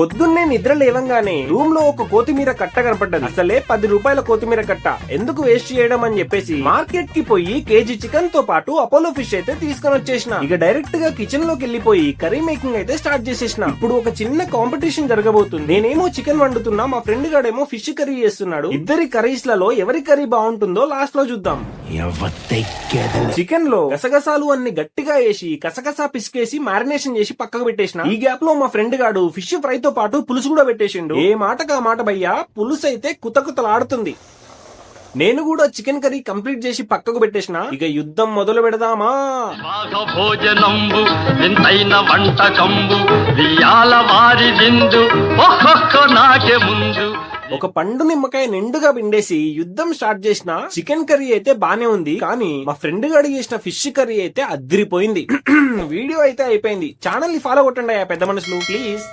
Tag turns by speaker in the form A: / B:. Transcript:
A: పొద్దున్నే నిద్ర లేవంగానే రూమ్ లో ఒక కొత్తిమీర కట్ట కనపడ్డది. అసలే 10 రూపాయల కొత్తిమీర కట్ట ఎందుకు వేస్ట్ చేయడం అని చెప్పేసి మార్కెట్ కి పోయి కేజీ చికెన్ తో పాటు అపోలో ఫిష్ అయితే తీసుకొని వచ్చేసిన. ఇక డైరెక్ట్ గా కిచెన్ లోకి వెళ్లిపోయి కర్రీ మేకింగ్ అయితే స్టార్ట్ చేసేసిన. ఇప్పుడు ఒక చిన్న కాంపిటీషన్ జరగబోతుంది. నేనేమో చికెన్ వండుతున్నా, మా ఫ్రెండ్ గాడేమో ఫిష్ కర్రీ చేస్తున్నాడు. ఇద్దరి కర్రీస్ లలో ఎవరి కర్రీ బాగుంటుందో లాస్ట్ లో చూద్దాం. చికెన్ లో గసగసాలు అన్ని గట్టిగా వేసి కసగసా పిసికేసి మ్యారినేషన్ చేసి పక్కకు పెట్టేసిన. ఈ గ్యాప్ లో మా ఫ్రెండ్ గాడు ఫిష్ ఫ్రై తో పాటు పులుసు కూడా పెట్టేసిండు. ఏ మాటకా మాట భయ్యా, పులుసు అయితే కుతకుతలాడుతుంది. నేను కూడా చికెన్ కర్రీ కంప్లీట్ చేసి పక్కకు పెట్టేసిన. ఇక యుద్ధం మొదలు పెడదామా?
B: భోజనంబు వింతైన వంటకంబు వియాల వారి విందు ఒక్కొక్క నాకే ముందు.
A: ఒక పండు నిమ్మకాయ నిండుగా పిండేసి యుద్ధం స్టార్ట్ చేసిన. చికెన్ కర్రీ అయితే బానే ఉంది, కానీ మా ఫ్రెండ్ గాడి చేసిన ఫిష్ కర్రీ అయితే అదిరిపోయింది. వీడియో అయితే అయిపోయింది. ఛానల్ ని ఫాలో కొట్టండి పెద్ద మనుషులు ప్లీజ్.